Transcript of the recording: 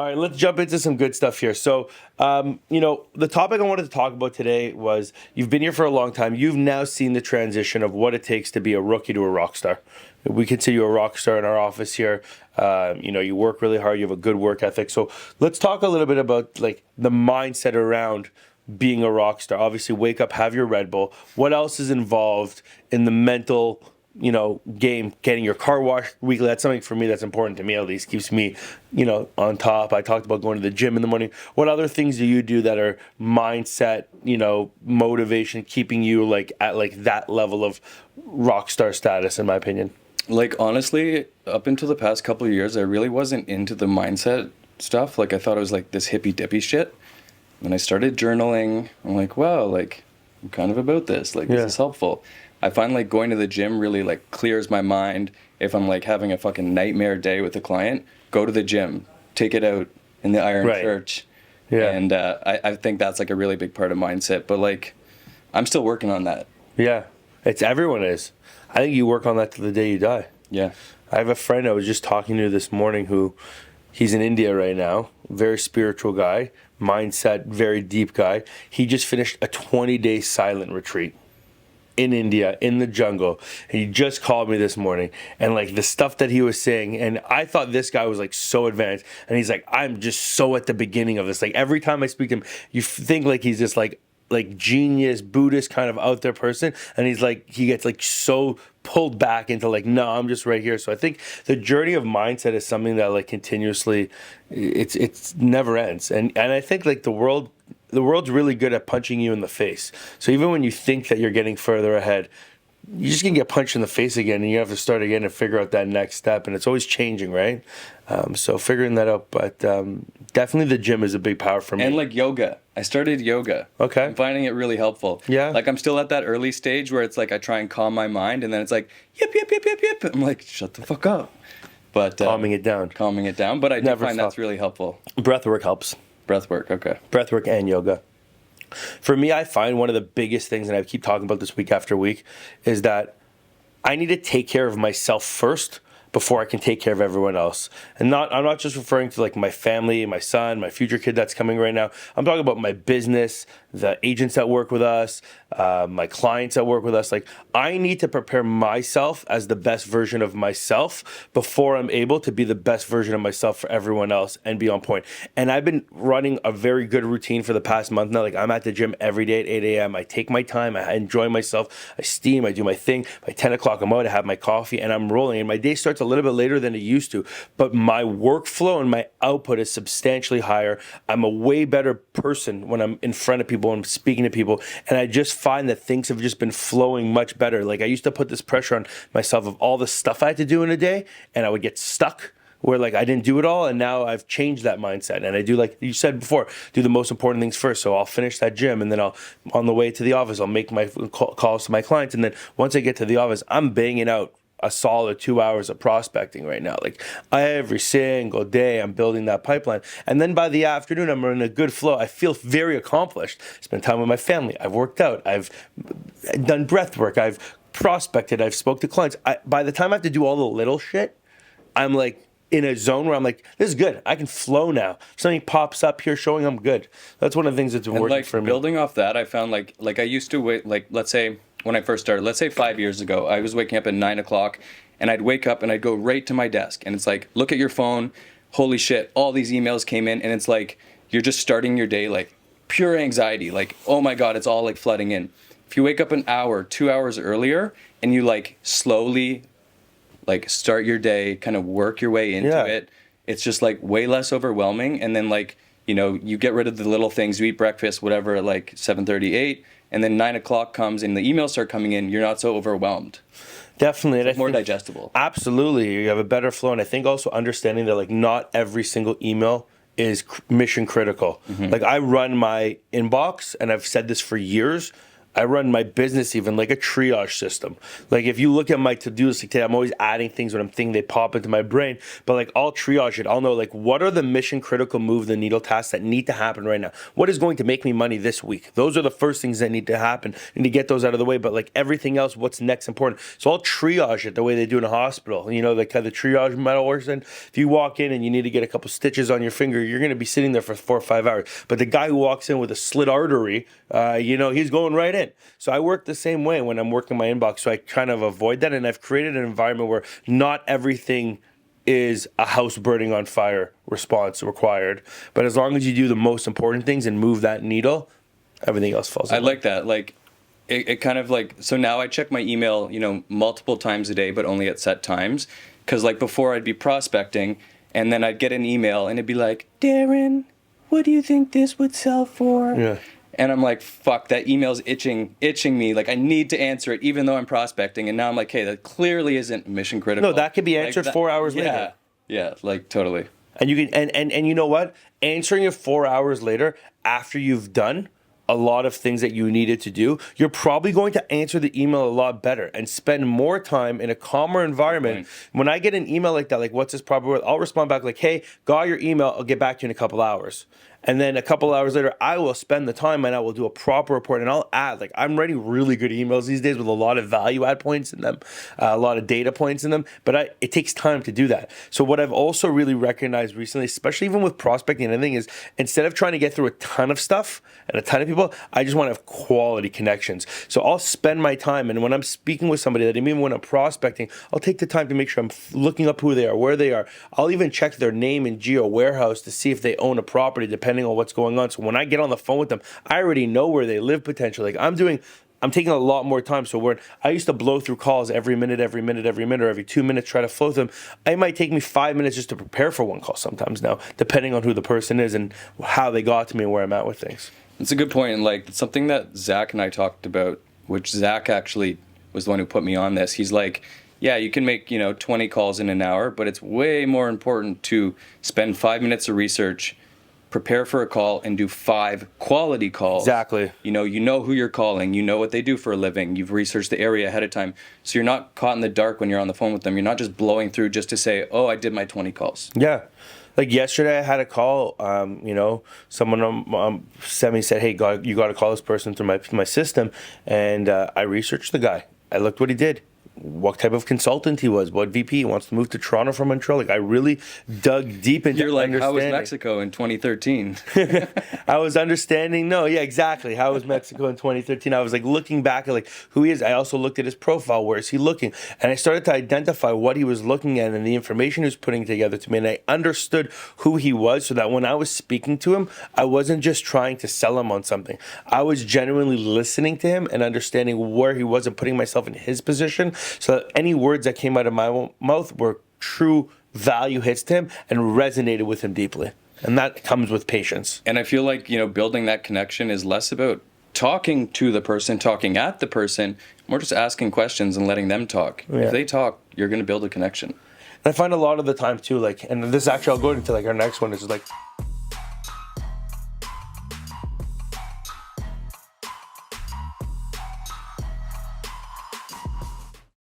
All right, let's jump into some good stuff here. So, the topic I wanted to talk about today was you've been here for a long time. You've now seen the transition of what it takes to be a rookie to a rock star. We consider you a rock star in our office here. You work really hard. You have a good work ethic. So let's talk a little bit about like the mindset around being a rock star. Obviously, wake up, have your Red Bull. What else is involved in the mental game, getting your car washed weekly? That's something for me that's important to me, at least keeps me, on top. I talked about going to the gym in the morning. What other things do you do that are mindset, motivation, keeping you like at like that level of rock star status, in my opinion? Like, honestly, up until the past couple of years, I really wasn't into the mindset stuff. Like, I thought it was like this hippy dippy shit. When I started journaling, I'm like, wow, like, I'm kind of about this. Like, this is helpful. I find like going to the gym really like clears my mind. If I'm like having a fucking nightmare day with a client, go to the gym, take it out in the Iron Church. Yeah. And I think that's like a really big part of mindset. But like, I'm still working on that. Yeah. Everyone is. I think you work on that till the day you die. Yeah. I have a friend I was just talking to this morning who he's in India right now, very spiritual guy, mindset, very deep guy. He just finished a 20-day silent retreat in India, in the jungle. And he just called me this morning, and like the stuff that he was saying, and I thought this guy was like so advanced, and he's like, I'm just so at the beginning of this. Like every time I speak to him, you think like he's just like genius Buddhist kind of out there person, and he's like, he gets like so pulled back into like, no, I'm just right here. So I think the journey of mindset is something that like continuously, it's never ends, and I think like the world's really good at punching you in the face. So even when you think that you're getting further ahead, you're just gonna get punched in the face again, and you have to start again and figure out that next step. And it's always changing, right? So figuring that out, but definitely the gym is a big power for me. And like yoga, I started yoga. Okay, I'm finding it really helpful. Yeah, like I'm still at that early stage where it's like I try and calm my mind, and then it's like yip. I'm like, shut the fuck up. But calming it down. But I do find that's really helpful. Breath work helps. Breath work, okay. Breath work and yoga. For me, I find one of the biggest things, and I keep talking about this week after week, is that I need to take care of myself first before I can take care of everyone else. And I'm not just referring to like my family, my son, my future kid that's coming right now. I'm talking about my business, the agents that work with us, my clients that work with us. Like, I need to prepare myself as the best version of myself before I'm able to be the best version of myself for everyone else and be on point. And I've been running a very good routine for the past month now. Like, I'm at the gym every day at 8 a.m. I take my time. I enjoy myself. I steam. I do my thing. By 10 o'clock, I'm out. I have my coffee, and I'm rolling. And my day starts a little bit later than it used to. But my workflow and my output is substantially higher. I'm a way better person when I'm in front of people and speaking to people. And I just find that things have just been flowing much better. Like, I used to put this pressure on myself of all the stuff I had to do in a day, and I would get stuck where like I didn't do it all. And now I've changed that mindset, and I do, like you said before, do the most important things first. So I'll finish that gym, and then on the way to the office, I'll make my calls to my clients. And then once I get to the office, I'm banging out a solid 2 hours of prospecting right now. Like, every single day I'm building that pipeline. And then by the afternoon, I'm in a good flow. I feel very accomplished. Spend time with my family. I've worked out. I've done breath work. I've prospected. I've spoke to clients. By the time I have to do all the little shit, I'm like in a zone where I'm like, this is good. I can flow now. If something pops up here showing I'm good. That's one of the things that's been working for me. Building off that, I found like I used to wait, like, let's say, when I first started, let's say 5 years ago, I was waking up at 9 o'clock, and I'd wake up and I'd go right to my desk, and it's like, look at your phone, holy shit, all these emails came in, and it's like, you're just starting your day like pure anxiety, like, oh my God, it's all like flooding in. If you wake up an hour, 2 hours earlier, and you like slowly like start your day, kind of work your way into it, it's just like way less overwhelming. And then like, you get rid of the little things, you eat breakfast, whatever, at like 7:38, and then 9 o'clock comes and the emails start coming in, you're not so overwhelmed. Definitely. It's more digestible. Absolutely. You have a better flow. And I think also understanding that like not every single email is mission critical. Mm-hmm. Like, I run my inbox, and I've said this for years, I run my business even like a triage system. Like if you look at my to-do list today, I'm always adding things when I'm thinking, they pop into my brain. But like I'll triage it. I'll know like what are the mission critical move the needle tasks that need to happen right now. What is going to make me money this week? Those are the first things that need to happen and to get those out of the way. But like everything else, what's next important? So I'll triage it the way they do in a hospital. You know, the kind of triage metal works. And if you walk in and you need to get a couple stitches on your finger, you're going to be sitting there for 4 or 5 hours. But the guy who walks in with a slit artery, you know, he's going right in. So I work the same way when I'm working my inbox. So I kind of avoid that. And I've created an environment where not everything is a house burning on fire response required. But as long as you do the most important things and move that needle, everything else falls I apart. like that. Like, it kind of like, so now I check my email, you know, multiple times a day, but only at set times. Because like before I'd be prospecting and then I'd get an email and it'd be like, Daaron, what do you think this would sell for? Yeah. And I'm like, fuck, that email's itching me. Like, I need to answer it, even though I'm prospecting. And now I'm like, hey, that clearly isn't mission critical. No, that could be answered like 4 hours later. Yeah, like totally. And you can and you know what? Answering it 4 hours later after you've done a lot of things that you needed to do, you're probably going to answer the email a lot better and spend more time in a calmer environment. When I get an email like that, like what's this probably worth? I'll respond back like, hey, got your email, I'll get back to you in a couple hours. And then a couple hours later, I will spend the time and I will do a proper report and I'll add, like I'm writing really good emails these days with a lot of value add points in them, a lot of data points in them, but it takes time to do that. So what I've also really recognized recently, especially even with prospecting and everything, is instead of trying to get through a ton of stuff and a ton of people, I just want to have quality connections. So I'll spend my time, and when I'm speaking with somebody, that even when I'm prospecting, I'll take the time to make sure I'm looking up who they are, where they are. I'll even check their name in Geo Warehouse to see if they own a property, depending on what's going on. So when I get on the phone with them, I already know where they live potentially. Like I'm taking a lot more time. So where I used to blow through calls every minute, or every 2 minutes, try to flow them. It might take me 5 minutes just to prepare for one call sometimes now, depending on who the person is and how they got to me and where I'm at with things. It's a good point. And like something that Zach and I talked about, which Zach actually was the one who put me on this. He's like, yeah, you can make, 20 calls in an hour, but it's way more important to spend 5 minutes of research, prepare for a call, and do 5 quality calls. Exactly. You know who you're calling. You know what they do for a living. You've researched the area ahead of time. So you're not caught in the dark when you're on the phone with them. You're not just blowing through just to say, oh, I did my 20 calls. Yeah. Like yesterday I had a call, someone sent me, said, hey, you got to call this person through my system. And I researched the guy. I looked what he did, what type of consultant he was, what VP he wants to move to Toronto from Montreal. Like I really dug deep into You're like, understanding. how was Mexico in 2013? I was understanding. No, yeah, exactly. How was Mexico in 2013? I was like looking back at like who he is. I also looked at his profile. Where is he looking? And I started to identify what he was looking at and the information he was putting together to me. And I understood who he was, so that when I was speaking to him, I wasn't just trying to sell him on something. I was genuinely listening to him and understanding where he was and putting myself in his position, so that any words that came out of my mouth were true value hits to him and resonated with him deeply. And that comes with patience. And I feel like, building that connection is less about talking to the person, talking at the person, more just asking questions and letting them talk. Yeah. If they talk, you're going to build a connection. And I find a lot of the time too, like, and this actually, I'll go into like our next one, is like,